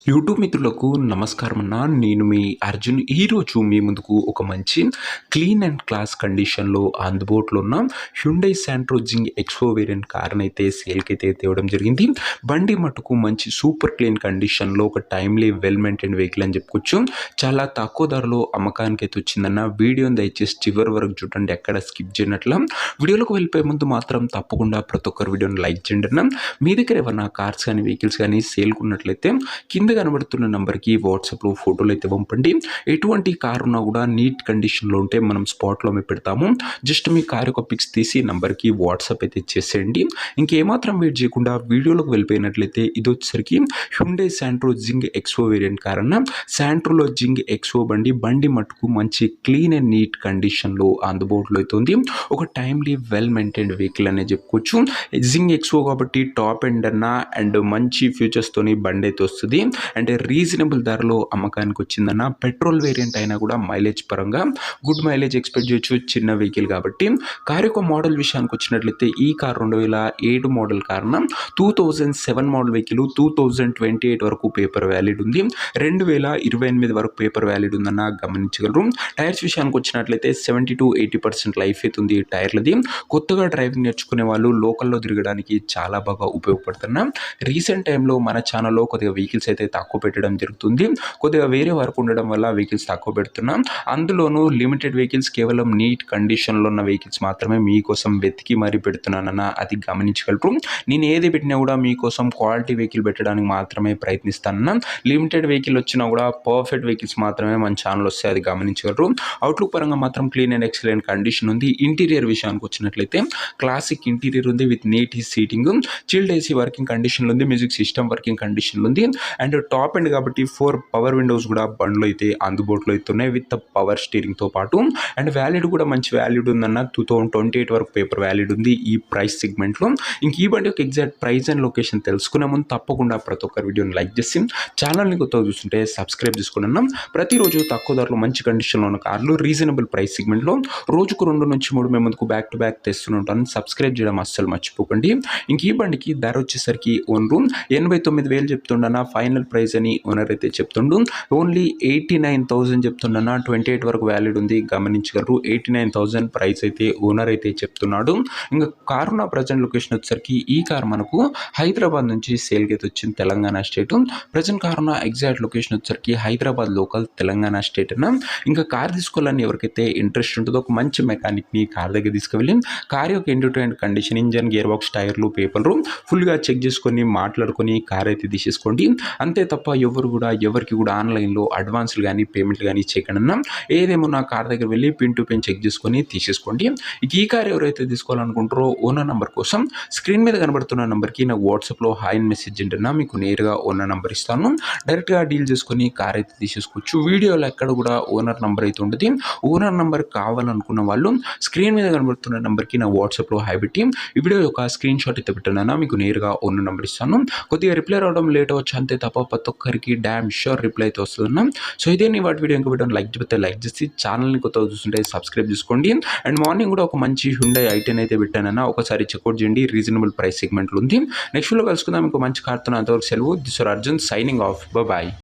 YouTube మిత్రులకు నమస్కారం అన్న. నేను మీ అర్జున్. ఈరోజు మీ ముందుకు ఒక మంచి క్లీన్ అండ్ క్లాస్ కండిషన్లో అందుబాటులో ఉన్న Hyundai Santro Xing XO variant కారుని అయితే సేల్‌కి అయితే తేవడం జరిగింది. బండి మటుకు మంచి సూపర్ క్లీన్ కండిషన్లో ఒక టైమ్లీ వెల్ మెయింటైన్ వెహికల్ అని చెప్పుకోవచ్చు. చాలా తక్కువ ధరలో అమ్మకానికి అయితే వచ్చిందన్న. వీడియోని దయచేసి చివరి వరకు చూడండి, ఎక్కడ స్కిప్ చేయనట్ల. వీడియోలోకి వెళ్ళిపోయే ముందు మాత్రం తప్పకుండా ప్రతి ఒక్కరు వీడియోని లైక్ చేయండి అన్న. మీ దగ్గర ఏమన్నా కార్స్ కానీ వెహికల్స్ కానీ సేల్‌కి ఉన్నట్లయితే కింద కనబడుతున్న నంబర్కి వాట్సాప్లో ఫోటోలు అయితే పంపండి. ఎటువంటి కారు ఉన్నా కూడా నీట్ కండిషన్లో ఉంటే మనం స్పాట్లో పెడతాము. జస్ట్ మీ కారు యొక్క పిక్స్ తీసి నంబర్కి వాట్సాప్ అయితే చేసేయండి. ఇంకేమాత్రం వెయిట్ చేయకుండా వీడియోలోకి వెళ్ళిపోయినట్లయితే ఇది వచ్చేసరికి Hyundai Santro Xing XO variant car అన్న. శాంట్రోలో జింగ్ ఎక్స్‌ఓ బండి మట్టుకు మంచి క్లీన్ అండ్ నీట్ కండిషన్లో అందుబాటులో అయితే ఉంది. ఒక టైమ్లీ వెల్ మెయింటైన్డ్ వెహికల్ అనే చెప్పుకోవచ్చు. జింగ్ ఎక్స్‌ఓ కాబట్టి టాప్ ఎండ్ అన్న అండ్ మంచి ఫీచర్స్తోని బండి అయితే వస్తుంది. అంటే రీజనబుల్ ధరలో అమ్మకానికి వచ్చిందన్న. పెట్రోల్ వేరియంట్ అయినా కూడా మైలేజ్ పరంగా గుడ్ మైలేజ్ ఎక్స్పెక్ట్ చేయొచ్చు. చిన్న వెహికల్ కాబట్టి కార్ యొక్క మోడల్ విషయానికి వచ్చినట్లయితే ఈ కార్ 2007 మోడల్ కారణ 2007 మోడల్ వెహికల్ 2028 వరకు పేపర్ వ్యాలిడ్ ఉంది. 2028 వరకు పేపర్ వ్యాలిడ్ ఉందన్న గమనించగలరు. టైర్స్ విషయానికి వచ్చినట్లయితే 70-80% లైఫ్ అయితే ఉంది టైర్లది. కొత్తగా డ్రైవింగ్ నేర్చుకునే వాళ్ళు లోకల్లో తిరగడానికి చాలా బాగా ఉపయోగపడుతున్నా. రీసెంట్ టైంలో మన ఛానల్లో కొద్దిగా వెహికల్స్ అయితే తక్కువ పెట్టడం జరుగుతుంది. కొద్దిగా వేరే వర్క్ ఉండడం వల్ల వెహికల్స్ తక్కువ పెడుతున్నాం. అందులోనూ లిమిటెడ్ వెహికల్స్, కేవలం నీట్ కండిషన్లో ఉన్న వెహికల్స్ మాత్రమే మీకోసం వెతికి మరీ పెడుతున్నానన్న, అది గమనించగలరు. నేను ఏది పెట్టినా కూడా మీకోసం క్వాలిటీ వెహికల్ పెట్టడానికి మాత్రమే ప్రయత్నిస్తానన్న. లిమిటెడ్ వెహికల్ వచ్చినా కూడా పర్ఫెక్ట్ వెహికల్స్ మాత్రమే మన ఛానల్ వస్తే అది గమనించగలరు. అవుట్లుక్ పరంగా మాత్రం క్లీన్ అండ్ ఎక్సలెంట్ కండిషన్ ఉంది. ఇంటీరియర్ విషయానికి వచ్చినట్లయితే క్లాసిక్ ఇంటీరియర్ ఉంది with neat seating, chilled AC working కండిషన్లో ఉంది, మ్యూజిక్ సిస్టమ్ వర్కింగ్ కండిషన్లో ఉంది. అండ్ టాప్ ఎండ్ కాబట్టి 4 పవర్ విండోస్ కూడా బండ్లో అయితే అందుబాటులో అవుతున్నాయి విత్ పవర్ స్టీరింగ్తో పాటు. అండ్ వ్యాలిడ్ కూడా మంచి వ్యాలిడ్ ఉందన్న. 2028 వరకు పేపర్ వ్యాలిడ్ ఉంది ఈ ప్రైస్ సెగ్మెంట్లో. ఇంక ఈ బండి యొక్క ఎగ్జాక్ట్ ప్రైస్ అండ్ లొకేషన్ తెలుసుకునే ముందు తప్పకుండా ప్రతి ఒక్కరి వీడియోని లైక్ చేసి ఛానల్ని కొత్తగా చూస్తుంటే సబ్స్క్రైబ్ చేసుకున్నాం. ప్రతిరోజు తక్కువ ధరలో మంచి కండిషన్లో ఉన్న కార్లు రీజనబుల్ ప్రైస్ సెగ్మెంట్లో రోజుకు 2 నుంచి 3 మేము ముందుకు బ్యాక్ టు బ్యాక్ తెస్తుంటాను. సబ్స్క్రైబ్ చేయడం అస్సలు మర్చిపోకండి. ఇంక ఈ బండికి ధర వచ్చేసరికి ఓనరు 89,000 చెప్తుండన్న. ఫైనల్ ప్రైస్ అని ఓనర్ అయితే చెప్తుండు. ఓన్లీ 89,000 చెప్తుండన్న. 28 వరకు వ్యాలిడ్ ఉంది గమనించగలరు. 89,000 ప్రైస్ అయితే ఓనర్ అయితే చెప్తున్నాడు. ఇంకా కారు నా ప్రజెంట్ లొకేషన్ వచ్చేసరికి ఈ కార్ మనకు హైదరాబాద్ నుంచి సేల్కి అయితే వచ్చింది, తెలంగాణ స్టేట్. ప్రజెంట్ కారు నా ఎగ్జాక్ట్ లొకేషన్ వచ్చేసరికి హైదరాబాద్ లోకల్, తెలంగాణ స్టేట్ అన్న. ఇంకా కార్ తీసుకోవాలని ఎవరికైతే ఇంట్రెస్ట్ ఉంటుందో ఒక మంచి మెకానిక్ని కార్ దగ్గర తీసుకువెళ్ళి కార్ యొక్క end to end condition, engine, gear box, టైర్లు, పేపర్లు ఫుల్గా చెక్ చేసుకొని మాట్లాడుకొని కార్ అయితే తీసేసుకోండి. అంతే తప్ప ఎవరికి కూడా ఆన్లైన్లో అడ్వాన్స్లు కానీ పేమెంట్లు కానీ చేయకుండా ఏదేమో నా కార్ దగ్గర వెళ్ళి పిన్ టు పిన్ చెక్ చేసుకొని తీసేసుకోండి. ఇక ఈ కార్ ఎవరైతే తీసుకోవాలనుకుంటారో ఓనర్ నెంబర్ కోసం స్క్రీన్ మీద కనబడుతున్న నెంబర్కి నా వాట్సాప్లో హాయ్ అని మెసేజ్ ఉంటున్నా, మీకు నేరుగా ఓనర్ నెంబర్ ఇస్తాను. డైరెక్ట్గా డీల్ చేసుకొని కార్ అయితే తీసేసుకోవచ్చు. వీడియోలో ఎక్కడ కూడా ఓనర్ నెంబర్ అయితే ఉంటుంది. ఓనర్ నెంబర్ కావాలనుకున్న వాళ్ళు స్క్రీన్ మీద కనబడుతున్న నెంబర్కి నా వాట్సాప్లో హాయ్ పెట్టి ఈ వీడియో యొక్క స్క్రీన్ షాట్ అయితే పెట్టున్నా, మీకు నేరుగా ఓనర్ నెంబర్ ఇస్తాను. కొద్దిగా రిప్లై రావడం లేట్ అవ్వచ్చు అంతే తప్ప ప్రతి ఒక్కరికి డ్యామ్ షూర్ రిప్లై అయితే వస్తుందన్నా. సో ఇదే నీ వాటి వీడియో ఇంకా వీడియో లైక్ చెప్తే లైక్ చేసి ఛానల్ని కొత్తగా చూస్తుంటే సబ్స్క్రైబ్ చేసుకోండి. అండ్ మార్నింగ్ కూడా ఒక మంచి హ్యుండై i10 అయితే పెట్టానన్నా, ఒకసారి చెక్అవుట్ చేయండి. రీజనబుల్ ప్రైస్ సెగ్మెంట్లో ఉంది. నెక్స్ట్ వీడియో కలుసుకుందాం ఇంకో మంచి కార్తో. అంతవరకు సెలవు. This R Arjun signing off. Bye.